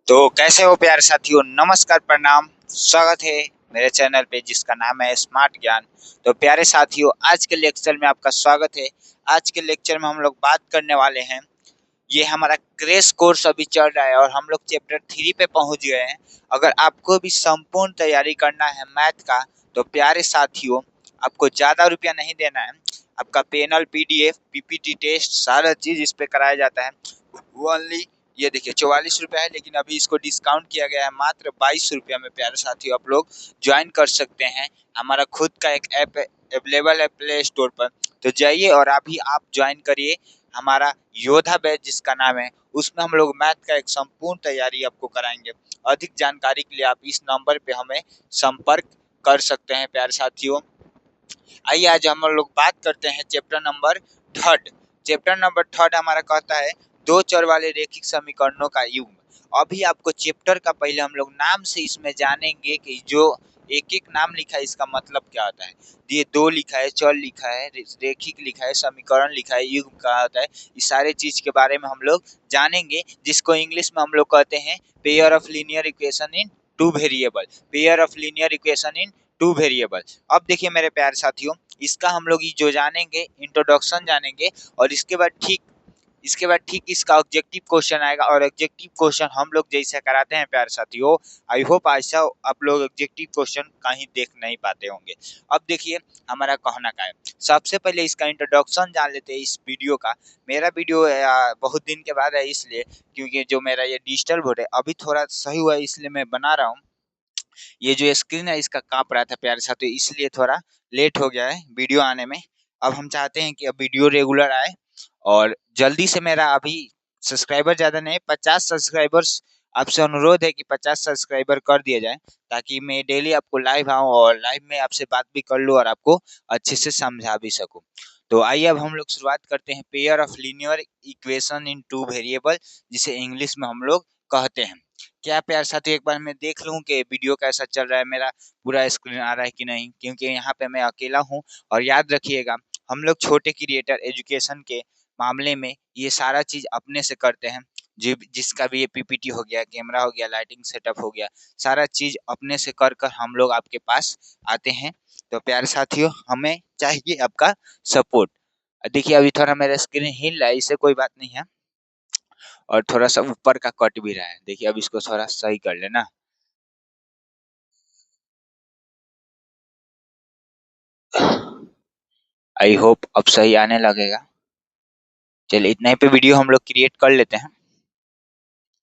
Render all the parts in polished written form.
तो कैसे हो प्यारे साथियों, नमस्कार, प्रणाम। स्वागत है मेरे चैनल पे जिसका नाम है स्मार्ट ज्ञान। तो प्यारे साथियों, आज के लेक्चर में आपका स्वागत है। आज के लेक्चर में हम लोग बात करने वाले हैं, ये हमारा क्रेश कोर्स अभी चल रहा है और हम लोग चैप्टर 3 पे पहुंच गए हैं। अगर आपको भी संपूर्ण तैयारी करना है मैथ का, तो प्यारे साथियों आपको ज़्यादा रुपया नहीं देना है। आपका पैनल, पीडीएफ, पीपीटी टेस्ट सारा चीज़ इस पे कराया जाता है। ओनली ये देखिए 44 रुपया है, लेकिन अभी इसको डिस्काउंट किया गया है मात्र 22 रुपया में। प्यारे साथियों आप लोग ज्वाइन कर सकते हैं। हमारा खुद का एक ऐप अवेलेबल है प्ले स्टोर पर, तो जाइए और अभी आप ज्वाइन करिए हमारा योद्धा बैच जिसका नाम है। उसमें हम लोग मैथ का एक संपूर्ण तैयारी आपको कराएंगे। अधिक जानकारी के लिए आप इस नंबर पे हमें संपर्क कर सकते हैं। प्यारे साथियों आइए आज हम लोग बात करते हैं chapter number third. Chapter number third हमारा कहता है दो चर वाले रैखिक समीकरणों का युग्म। अभी आपको चैप्टर का पहले हम लोग नाम से इसमें जानेंगे कि जो एक एक नाम लिखा है इसका मतलब क्या होता है। ये दो लिखा है, चर लिखा है, रैखिक लिखा है, समीकरण लिखा है, युग्म क्या होता है, इस सारे चीज के बारे में हम लोग जानेंगे, जिसको इंग्लिश में हम लोग कहते हैं pair of linear equation in two variable. Pair of linear equation in two variable. अब देखिए मेरे प्यारे साथियों, इसका हम लोग जो जानेंगे इंट्रोडक्शन जानेंगे, और इसके बाद ठीक इसका ऑब्जेक्टिव क्वेश्चन आएगा। और ऑब्जेक्टिव क्वेश्चन हम लोग जैसे कराते हैं प्यारे साथियों, आई होप ऐसा आप लोग ऑब्जेक्टिव क्वेश्चन कहीं देख नहीं पाते होंगे। अब देखिए हमारा कहना का है, सबसे पहले इसका इंट्रोडक्शन जान लेते हैं इस वीडियो का। मेरा वीडियो बहुत दिन के बाद है, इसलिए क्योंकि जो मेरा ये डिजिटल बोर्ड है अभी थोड़ा सही हुआ है, इसलिए मैं बना रहा हूँ। ये जो स्क्रीन है इसका काँप रहा था प्यारे साथियों, इसलिए थोड़ा लेट हो गया है वीडियो आने में। अब हम चाहते हैं कि अब वीडियो रेगुलर आए, और जल्दी से मेरा अभी सब्सक्राइबर ज़्यादा नहीं, 50 सब्सक्राइबर्स आपसे अनुरोध है कि 50 सब्सक्राइबर कर दिया जाए, ताकि मैं डेली आपको लाइव आऊँ और लाइव में आपसे बात भी कर लूँ और आपको अच्छे से समझा भी सकूँ। तो आइए अब हम लोग शुरुआत करते हैं pair of linear equation in two variable, जिसे इंग्लिश में हम लोग कहते हैं। क्या प्यार साथियों एक बार मैं देख लूं कि वीडियो कैसा चल रहा है, मेरा पूरा स्क्रीन आ रहा है कि नहीं, क्योंकि यहाँ पे मैं अकेला हूँ। और याद रखिएगा, हम लोग छोटे क्रिएटर एजुकेशन के मामले में ये सारा चीज़ अपने से करते हैं। जिसका भी ये पीपीटी हो गया, कैमरा हो गया, लाइटिंग सेटअप हो गया, सारा चीज़ अपने से कर कर हम लोग आपके पास आते हैं। तो प्यारे साथियों हमें चाहिए आपका सपोर्ट। देखिए अभी थोड़ा मेरा स्क्रीन हिल रहा है, इससे कोई बात नहीं है, और थोड़ा सा ऊपर का कट भी रहा है। देखिए अब इसको थोड़ा सही कर लेना। आई होप अब सही आने लगेगा। चलिए इतना ही पे वीडियो हम लोग क्रिएट कर लेते हैं।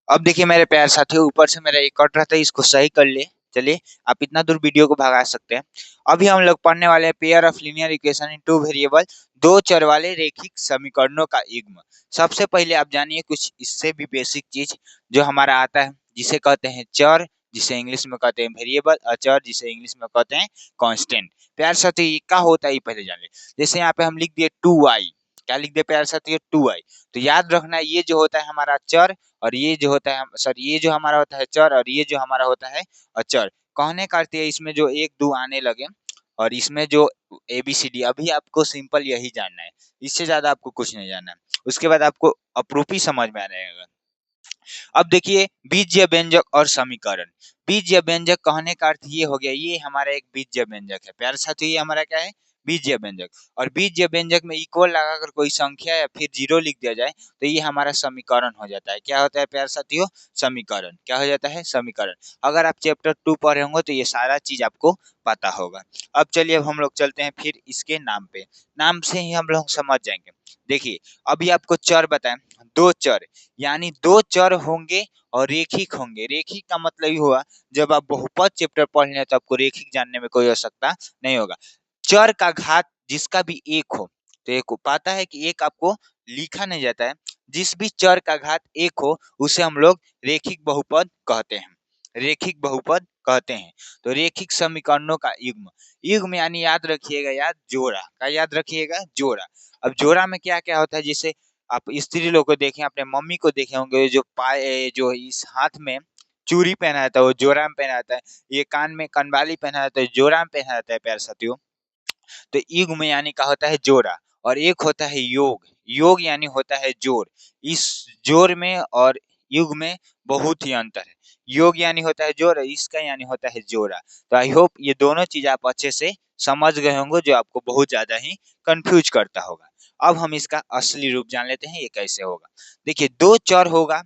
अब देखिए मेरे प्यारे साथियों, ऊपर से मेरा एक कट रहा था, इसको सही कर ले। चलिए आप इतना दूर वीडियो को भगा सकते हैं। अभी हम लोग पढ़ने वाले हैं pair of linear equation in two variable, दो चर वाले रैखिक समीकरणों का युग्म। सबसे पहले आप जानिए कुछ इससे भी बेसिक चीज जो हमारा आता है, जिसे कहते हैं चर, जिसे इंग्लिश में कहते हैं वेरिएबल, अचर जिसे इंग्लिश में कहते हैं कांस्टेंट। प्यारे साथियों ये क्या होता है ये पहले जान ले। जैसे यहाँ पे हम लिख दिए 2y, क्या लिख दिए प्यारे साथियों 2y। तो याद रखना ये जो होता है हमारा चर, और ये जो होता है सॉरी ये जो हमारा होता है चर, और ये जो हमारा होता है अचर। कहने का अर्थ है इसमें जो एक दो आने लगे, और इसमें जो ABCD, अभी आपको सिंपल यही जानना है, इससे ज्यादा आपको कुछ नहीं जानना है। उसके बाद आपको अप्रूप ही समझ में आ जाएगा। अब देखिए बीजीय व्यंजक और समीकरण। बीजीय व्यंजक कहने का अर्थ ये हो गया, ये हमारा एक बीजीय व्यंजक है प्यारे साथियों, ये हमारा क्या है बीजीय व्यंजक। और बीजीय व्यंजक में इक्वल लगाकर कोई संख्या या फिर जीरो लिख दिया जाए तो ये हमारा समीकरण हो जाता है। क्या होता है प्यारे साथियों, समीकरण। क्या हो जाता है, समीकरण। अगर आप चैप्टर 2 पढ़े होंगे तो ये सारा चीज आपको पता होगा। अब चलिए अब हम लोग चलते हैं फिर इसके नाम पे, नाम से ही हम लोग समझ जाएंगे। देखिए अभी आपको चर बताएं, दो चर, यानी दो चर होंगे और रेखिक होंगे। रेखिक का मतलब ये हुआ, जब आप बहुपद चैप्टर पढ़ लें तो आपको रेखिक जानने में कोई आवश्यकता नहीं होगा। चर का घात जिसका भी एक हो, तो एक पता है कि एक आपको लिखा नहीं जाता है, जिस भी चर का घात एक हो उसे हम लोग रेखिक बहुपद कहते हैं। रेखिक बहुपद कहते हैं। तो रेखिक समीकरणों का युग्म, युग्म यानी याद रखिएगा, याद जोड़ा का, याद रखिएगा जोड़ा। अब जोड़ा में क्या क्या होता है, जैसे आप स्त्री लोग को देखें, अपने मम्मी को देखे होंगे, जो पाए जो इस हाथ में चूड़ी पहना जाता है वो जोड़ा में पहना जाता है, ये कान में कनवाली पहना जाता है जोड़ा में पहना जाता है प्यारे साथियों। तो युग्म यानी का होता है जोड़ा, और एक होता है योग। योग यानी होता है जोड़। इस जोड़ में और युग में बहुत ही अंतर है। योग यानी होता है जोड़, इसका यानी होता है जोड़ा। तो आई होप ये दोनों चीज आप अच्छे से समझ गए होंगे, जो आपको बहुत ज्यादा ही कंफ्यूज करता होगा। अब हम इसका असली रूप जान लेते हैं, ये कैसे होगा। देखिए, दो चर होगा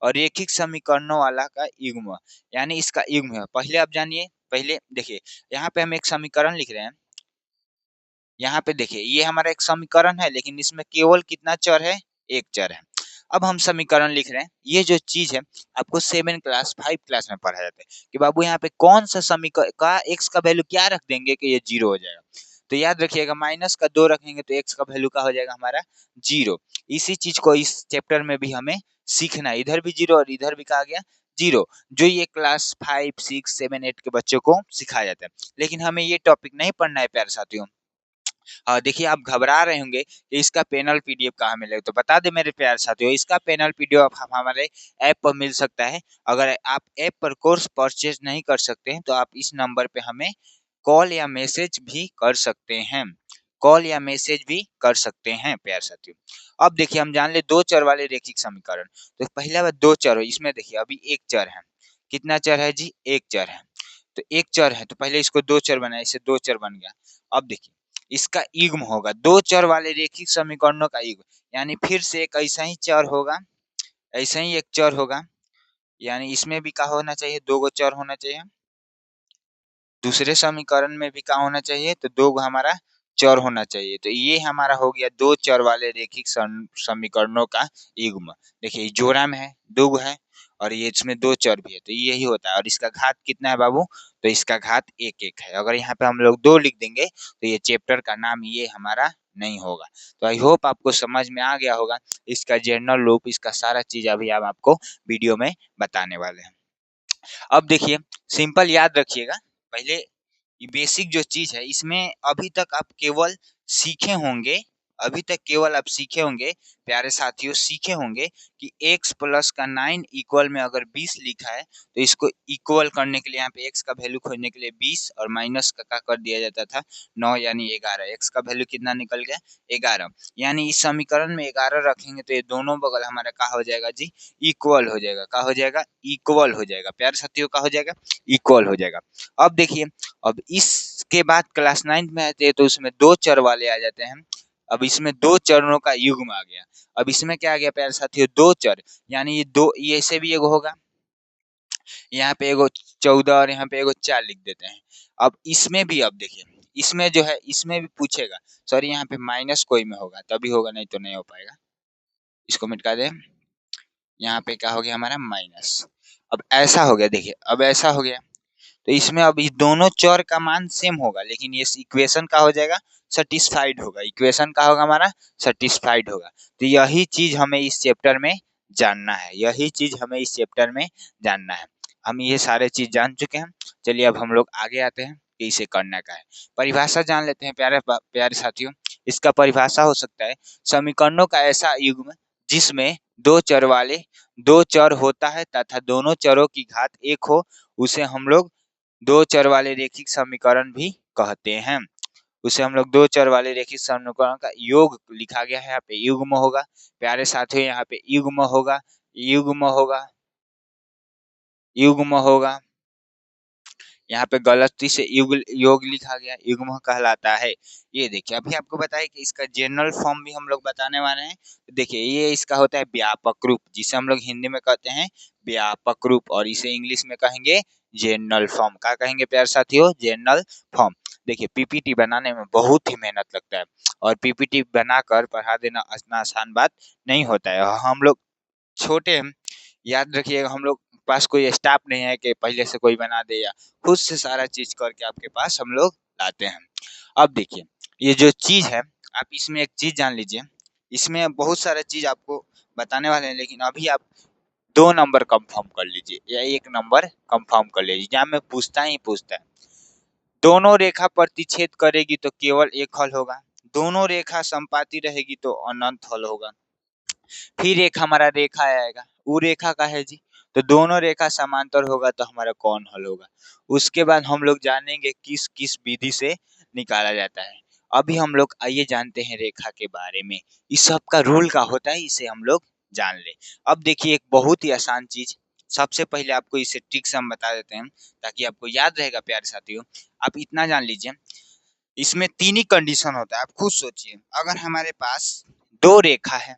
और रैखिक समीकरणों वाला का युग्म, यानी इसका युग्म है। पहले आप जानिए, पहले देखिए, यहाँ पे हम एक समीकरण लिख रहे हैं। यहाँ पे देखिए, ये हमारा एक समीकरण है, लेकिन इसमें केवल कितना चर है, एक चर है। अब हम समीकरण लिख रहे हैं। ये जो चीज है आपको 5 क्लास में पढ़ा जाता है कि बाबू यहाँ पे कौन सा समीकरण का एक्स का वैल्यू क्या रख देंगे कि ये 0 हो जाएगा। तो याद रखिएगा, -2 रखेंगे तो एक्स का वैल्यू क्या हो जाएगा हमारा, 0। इसी चीज को इस चैप्टर में भी हमें सीखना है। इधर भी 0 और इधर भी कहा गया 0, जो ये क्लास 5, 6, 7, 8 के बच्चों को सिखाया जाता है। लेकिन हमें ये टॉपिक नहीं पढ़ना है प्यारे साथियों। देखिए, आप घबरा रहे होंगे कि इसका पैनल पीडीएफ कहाँ मिलेगा, तो बता दें मेरे प्यारे साथियों, इसका पैनल पीडीएफ हमारे ऐप पर मिल सकता है। अगर आप ऐप पर कोर्स परचेज नहीं कर सकते हैं तो आप इस नंबर पे हमें कॉल या मैसेज भी कर सकते हैं। कॉल या मैसेज भी कर सकते हैं प्यारे साथियों। अब देखिए, हम जान ले दो चर वाले रैखिक समीकरण। तो पहला बात, दो चर हो, इसमें देखिए अभी एक चर है। कितना चर है जी, एक चर है। तो एक चर है तो पहले इसको दो चर बनाए, इससे दो चर बन गया। अब देखिए, इसका युग्म होगा दो चर वाले रैखिक समीकरणों का युग्म, यानी फिर से एक ऐसा ही चर होगा, ऐसा ही एक चर होगा। यानी इसमें भी क्या होना चाहिए, दो गो चर होना चाहिए। दूसरे समीकरण में भी क्या होना चाहिए, तो दो हमारा चर होना चाहिए। तो ये हमारा हो गया दो चर वाले रैखिक समीकरणों का युग्म। देखिए, जोड़ा में है, दो है, और ये इसमें दो चर भी है, तो यही होता है। और इसका घात कितना है बाबू, तो इसका घात एक एक है। अगर यहाँ पे हम लोग दो लिख देंगे तो ये चैप्टर का नाम ये हमारा नहीं होगा। तो आई होप आपको समझ में आ गया होगा। इसका जनरल रूप, इसका सारा चीज अभी हम आपको वीडियो में बताने वाले हैं। अब देखिए, सिंपल याद रखिएगा, पहले ये बेसिक जो चीज है, इसमें अभी तक आप केवल सीखे होंगे, अभी तक केवल आप सीखे होंगे प्यारे साथियों, सीखे होंगे कि x प्लस का 9 इक्वल में अगर 20 लिखा है तो इसको इक्वल करने के लिए यहाँ पे x का वैल्यू खोजने के लिए 20 और माइनस का कर दिया जाता था 9 यानी 11। x का वैल्यू कितना निकल गया, 11। यानी इस समीकरण में 11 रखेंगे तो ये दोनों बगल हमारा क्या हो जाएगा जी, इक्वल हो जाएगा। क्या हो जाएगा, इक्वल हो जाएगा प्यारे साथियों, क्या हो जाएगा, इक्वल हो जाएगा। अब देखिए, अब इसके बाद क्लास 9 में आते हैं तो उसमें दो चर वाले आ जाते हैं। अब इसमें दो चरणों का युग्म आ गया। अब इसमें क्या आ गया प्यारे साथियों, दो चर, यानी ये दो, ये ऐसे भी एगो होगा, यहाँ पे एगो 14 और यहाँ पे एगो 4 लिख देते हैं। अब इसमें भी, अब देखिए, इसमें जो है, इसमें भी पूछेगा, सॉरी यहाँ पे माइनस कोई में होगा तभी होगा, नहीं तो नहीं हो पाएगा। इसको मिटा दें, यहाँ पे क्या हो गया हमारा, माइनस। अब ऐसा हो गया, देखिए अब ऐसा हो गया। तो इसमें अब इस दोनों चर का मान सेम होगा, लेकिन ये इक्वेशन का हो जाएगा, सेटिस्फाइड होगा। इक्वेशन का होगा हमारा, सेटिस्फाइड होगा। तो यही चीज हमें इस चैप्टर में जानना है, यही चीज हमें इस चैप्टर में जानना है। हम ये सारे चीज जान चुके हैं। चलिए अब हम लोग आगे आते हैं कि इसे करना क्या है। परिभाषा जान लेते हैं प्यारे प्यारे साथियों। इसका परिभाषा हो सकता है, समीकरणों का ऐसा युग्म जिसमें दो चर वाले, दो चर होता है तथा दोनों चरों की घात एक हो, उसे हम लोग दो चर वाले रैखिक समीकरण भी कहते हैं। उसे हम लोग दो चर वाले रैखिक समीकरण का योग लिखा गया है, यहाँ पे युग्म होगा प्यारे साथियों, यहाँ पे युग्म होगा, युग्म होगा, युग्म होगा। यहाँ पे गलती से योग लिखा गया, युग्म कहलाता है। ये देखिए, अभी आपको बताया कि इसका जनरल फॉर्म भी हम लोग बताने वाले हैं। देखिए, ये इसका होता है व्यापक रूप, जिसे हम लोग हिंदी में कहते हैं व्यापक रूप, और इसे इंग्लिश में कहेंगे जनरल फॉर्म। क्या कहेंगे प्यारे साथियों, जनरल फॉर्म। देखिए, पीपीटी बनाने में बहुत ही मेहनत लगता है, और पीपीटी बनाकर पढ़ा देना इतना आसान बात नहीं होता है। हम लोग छोटे हैं, याद रखिएगा, हम लोग पास कोई स्टाफ नहीं है कि पहले से कोई बना दे, या खुद से सारा चीज करके आपके पास हम लोग लाते हैं। अब देखिए, ये जो चीज है, आप इसमें एक चीज जान लीजिए, इसमें बहुत सारा चीज आपको बताने वाले हैं, लेकिन अभी आप 2 नंबर कंफर्म कर लीजिए या 1 नंबर कंफर्म कर लीजिए। यहाँ में पूछता ही पूछता है, दोनों रेखा प्रतिच्छेद करेगी तो केवल एक हल होगा, दोनों रेखा संपाती रहेगी तो अनंत हल होगा। फिर एक हमारा रेखा आएगा, वो रेखा का है जी, तो दोनों रेखा समांतर होगा तो हमारा कौन हल होगा। उसके बाद हम लोग जानेंगे किस किस विधि से निकाला जाता है। अभी हम लोग आइए जानते हैं रेखा के बारे में। इस सब का रूल का होता है, इसे हम लोग जान ले। अब देखिए एक बहुत ही आसान चीज, सबसे पहले आपको इसे ट्रिक से हम बता देते हैं ताकि आपको याद रहेगा प्यारे साथियों। आप इतना जान लीजिए, इसमें तीन ही कंडीशन होता है। आप खुद सोचिए, अगर हमारे पास दो रेखा है,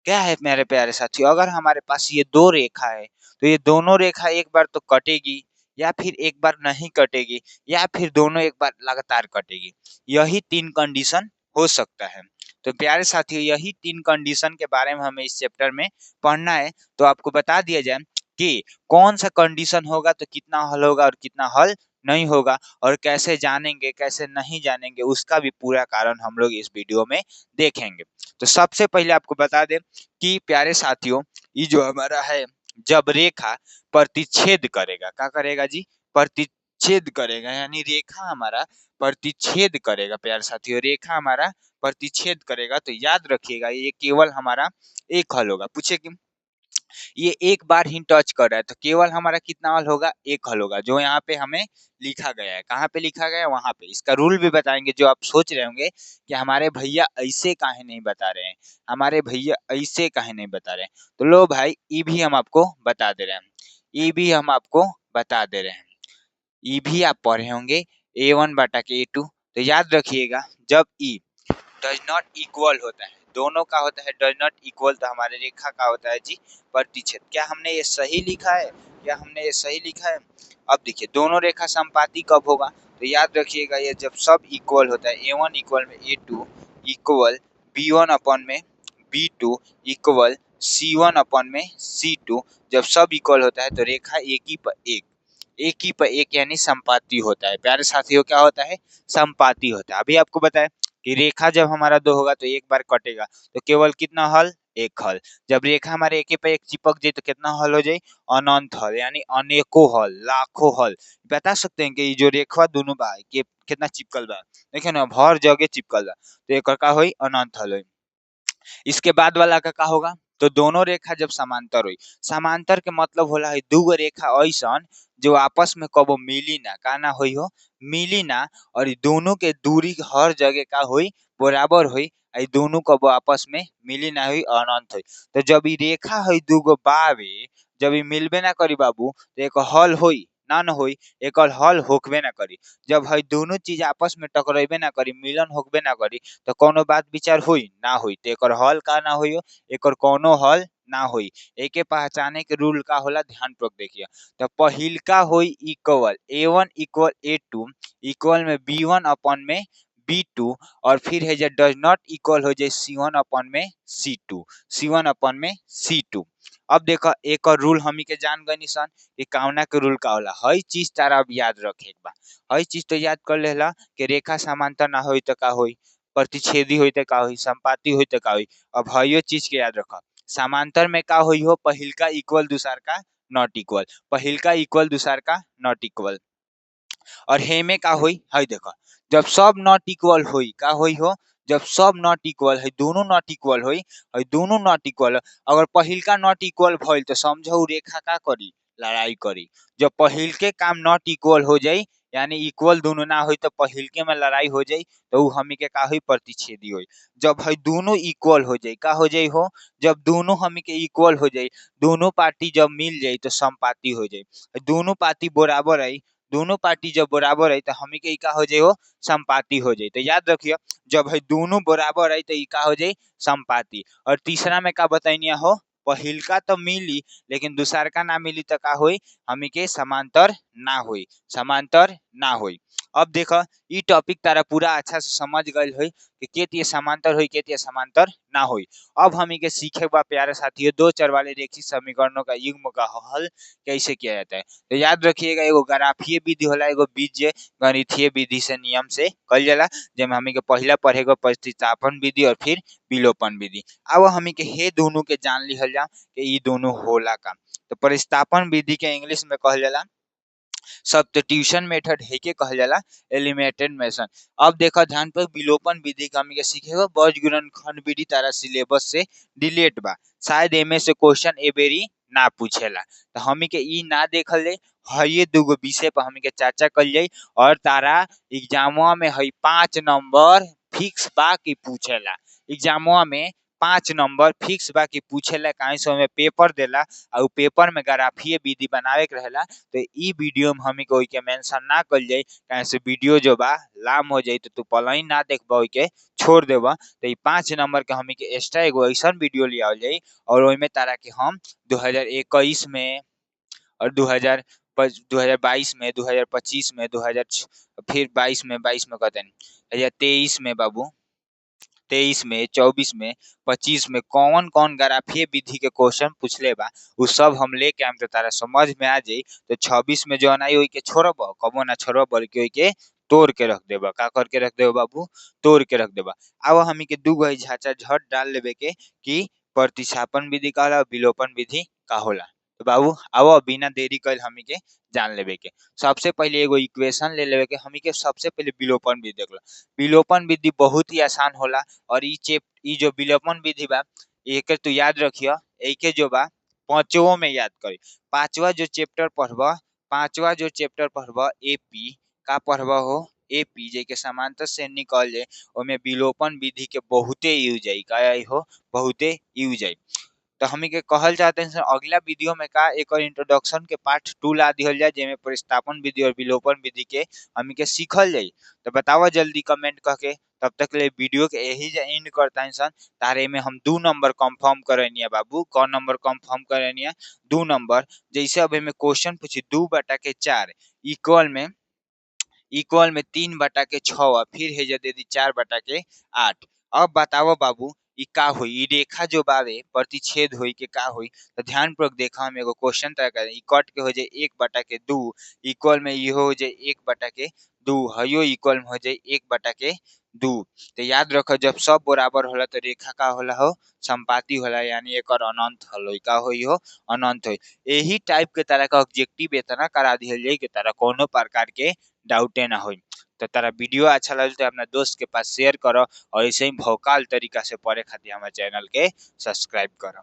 क्या है मेरे प्यारे साथियों, अगर हमारे पास ये दो रेखा है तो ये दोनों रेखा एक बार तो कटेगी, या फिर एक बार नहीं कटेगी, या फिर दोनों एक बार लगातार कटेगी। यही तीन कंडीशन हो सकता है। तो प्यारे साथियों, यही तीन कंडीशन के बारे में हमें इस चैप्टर में पढ़ना है। तो आपको बता दिया जाए कि कौन सा कंडीशन होगा तो कितना हल होगा और कितना हल नहीं होगा, और कैसे जानेंगे कैसे नहीं जानेंगे, उसका भी पूरा कारण हम लोग इस वीडियो में देखेंगे। तो सबसे पहले आपको बता दें कि प्यारे साथियों, ये जो हमारा है, जब रेखा प्रतिच्छेद करेगा, क्या करेगा जी, प्रतिच्छेद करेगा, यानी रेखा हमारा प्रतिच्छेद करेगा। प्यारे साथियों, रेखा हमारा प्रतिच्छेद करेगा तो याद रखिएगा ये केवल हमारा एक हल होगा। पूछे कि ये एक बार ही टच कर रहा है तो केवल हमारा कितना हल होगा, एक हल होगा, जो यहाँ पे हमें लिखा गया है। कहाँ पे लिखा गया है, वहां पे। इसका रूल भी बताएंगे। जो आप सोच रहे होंगे कि हमारे भैया ऐसे काहे नहीं बता रहे हैं, हमारे भैया ऐसे काहे नहीं बता रहे हैं, तो लो भाई, ये भी हम आपको बता दे रहे हैं, ये भी हम आपको बता दे रहे हैं। ये भी आप पढ़े होंगे, A1/A2। तो याद रखिएगा, जब ई डज नॉट इक्वल होता है, दोनों का होता है डज नॉट इक्वल, तो हमारे रेखा का होता है जी प्रतिच्छेद। क्या हमने ये सही लिखा है, क्या हमने ये सही लिखा है? अब देखिए, दोनों रेखा संपाती कब होगा, तो याद रखिएगा, ये जब सब इक्वल होता है, A1 इक्वल में A2 इक्वल B1 अपन में B2 इक्वल C1 अपन में C2, जब सब इक्वल होता है तो रेखा एक ही पर एक, एक ही पर एक यानी संपाती होता है। प्यारे साथियों, क्या होता है, संपाती होता है। अभी आपको बताया कि रेखा जब हमारा दो होगा तो एक बार कटेगा, तो केवल कितना हल, एक हल। जब रेखा हमारे एक पे एक चिपक जाए तो कितना हल हो जाए, अनंत हल, यानी अनेकों हल, लाखों हल। बता सकते हैं कि ये जो रेखा दोनों बा के कितना चिपकल बा, देखिए ना, हर जगह चिपकल बा, तो एक का होई अनंत हल होई। इसके बाद वाला का होगा, तो दोनों रेखा जब समांतर हुई, समांतर के मतलब होला है दूगो रेखा ऐसन जो आपस में कबो मिली ना, का ना हुई हो, मिली ना, और दोनों के दूरी हर जगह का हुई, बराबर हुई, दोनों कबो आपस में मिली ना हुई, अनंत हुई। तो जब ये रेखा हुई दूगो बावे, जब ये मिलबे ना करी बाबू, तो एक हल हुई ना, न हुई, एक हल होकबे ना करी। जब है दोनों चीज आपस में टकराइबे ना करी, मिलन होकबे ना करी, तो कोनो बात विचार हुई ना हुई, तो एकर हल का ना हुई, एकर कोनो हल ना हुई। एके पहचाने के रूल का होला, ध्यान पूर्वक देखिए। तो पहिलका हुई equal A1 equal A2 equal में B1 अपन में B2, और फिर है जो डज नॉट इक्वल हो जाए C1 अपन में C2, C1 अपन में C2। अब देखो एक और रूल हमी के जान गए निशान कि काउना के रूल का होला, हई चीज तारा अब याद रखे एक बार, हई चीज तो याद कर लेला कि रेखा समांतर ना होई तो का होई, प्रतिच्छेदी होई तो का होई, संपाती होई तो का होई। अब हइयो चीज के याद रखा, समांतर में का होई हो, पहिलका इक्वल दूसर का नॉट इक्वल, पहिलका इक्वल दूसर का नॉट इक्वल। और हे में का होई, हई देखो, जब सब नॉट इक्वल होई, का होई हो, जब सब नॉट इक्वल है, दोनों नॉट इक्वल होई, है दोनों नॉट इक्वल, अगर पहिलका नॉट इक्वल भइल तो समझो रेखा का करी, लड़ाई करी। जब पहिल के काम नॉट इक्वल हो जाई, यानी इक्वल दोनों ना होई, तो पहिलके में लड़ाई हो जाई, तो उ हमी के का होई, प्रतिच्छेदी होई। जब है दोनों इक्वल हो जाई, का हो जाई हो, जब दोनों हमी के इक्वल हो जाई, दोनों पार्टी जब मिल जाई तो संपाती हो जाई। दोनों पार्टी बराबर आई, दोनों पार्टी जब बराबर है तो हमी के का हो जाए हो, संपाती हो जाए। तो याद रखिए, जब है दोनों बराबर है तो का हो जाए, संपाती। और तीसरा में का बताइनिया हो, पहिलका तो मिली लेकिन दूसर का ना मिली तो का हुई, हमी के समांतर ना हुई, समांतर ना हुई। अब देखो, ई टॉपिक तारा पूरा अच्छा से समझ गए हो कि केतिये समांतर हुई केतिये समांतर ना हुई। अब हमी के सीखे बा प्यारे साथियों, दो चर वाले रेखिक समीकरणों का युग्म का हल कैसे किया जाता है। तो याद रखिएगा, एगो ग्राफीय विधि होला, एगो बीज गणितीय विधि से नियम से कल जाला, जेमे हमी के पहला पढ़ेगा प्रतिस्थापन विधि और फिर विलोपन विधि। अब हमी के हे दोनों के जान लिहल जा कि ई दोनों होला का। तो प्रतिस्थापन विधि के इंग्लिश में कहल जाला सब्स्टिट्यूशन मेथड, है के कहल जाला एलिमिनेटेड मेथड। अब देखो ध्यान पर, विलोपन विधि का हमी के सीखेगा, बॉज गुणनखंड विधि तारा सिलेबस से डिलीट बा, शायद एमे से क्वेश्चन ए बेरी ना पूछेला, तो हमी के ई ना देखल जाए, हये दूगो विषय पर हमी के चर्चा कल जाई, और तारा एग्जामवा में हई 5 नंबर फिक्स बा कि पूछेला। एग्जामवा में 5 नंबर फिक्स बा कि पूछेला, काहे से ओमे पेपर देला और पेपर में ग्राफीय विधि बनावे के रहेला। तो ई वीडियो में हमी कोई के मेंशन ना कल जाई, काहे से वीडियो जो बा लाम हो जाई, तो तू पहले ना देखबा के छोड़ देबा। तो ई 5 नंबर के हमी के एक्स्ट्रा एगो ऐसा वीडियो लियावल जाई और ओइमे तारा के हम 2021 में और 2022 में, 2025 में, 2000 फिर 22 में कहते हैं 23 में बाबू, 23 में, 24 में, 25 में कौन कौन ग्राफीय विधि के क्वेश्चन पूछले बा उ सब हम लेके आम, तो तारा समझ में आ जाई। तो 26 में जो आई ओई के छोड़ब कबो ना छोड़ब, बल्कि ओई के तोड़ के रख देबा। का करके रख देबा बाबू? तोड़ के रख देबा। अब हमी के दू गो झांचा झट डाल लेबे के कि प्रतिस्थापन विधि का होला, विलोपन विधि का होला। तो बाबू आओ बिना देरी कइल हमी के जान लेबे के। सबसे पहले एगो इक्वेशन ले लेबे के, हमी के सबसे पहले विलोपन विधि देख लो। विलोपन विधि बहुत ही आसान होला और ई जो विलोपन विधि बा एके तू याद रखियो, एके जो बा पांचवों में याद करी। पांचवा जो चैप्टर पढ़बा एपी का पढ़बा हो, एपी जे के समांतर श्रेणी कहल जाए, ओमे विलोपन विधि के बहुते यूज आई, का आई हो, बहुते यूज आई। तो हमी के कहल चाहते हैं अगला वीडियो में का एक इंट्रोडक्शन के पार्ट 2 ला दिहल जाए, जेमे प्रतिस्थापन विधि और विलोपन विधि के हमी के सीखल जाई। तो बतावा जल्दी कमेंट करके। तब तक ले वीडियो के यही एंड करता है सन। तारे में हम 2 नंबर कंफर्म करनी है बाबू। कौन नंबर कंफर्म करनी है? 2 नंबर। जैसे अब हमें क्वेश्चन पूछी 2/4 इक्वल में 3/6 फिर है दे दी 4/8। अब बताओ बाबू ई का होई? ई रेखा जो बावे प्रतिच्छेद होई के का होई? तो ध्यान पूर्वक देखा, हम एगो क्वेश्चन तय करें। ई कट के हो जाए 1/2 इक्वल में इहो हो जाए 1/2, हयो इक्वल में हो जाए 1/2। तो याद रखो जब सब बराबर होला तो रेखा का होला हो, संपाती होला, यानी एक अनंत हलो। का होई हो? अनंत होई। यही टाइप के तरह का ऑब्जेक्टिव इतना करा दिहल जाई कि तरह कोनो प्रकार के डाउटे ना होई। तो तारा वीडियो अच्छा लगे तो अपना दोस्त के पास शेयर करो और ऐसे ही भौकाल तरीका से पढ़े खातिर हमारे चैनल के सब्सक्राइब करो।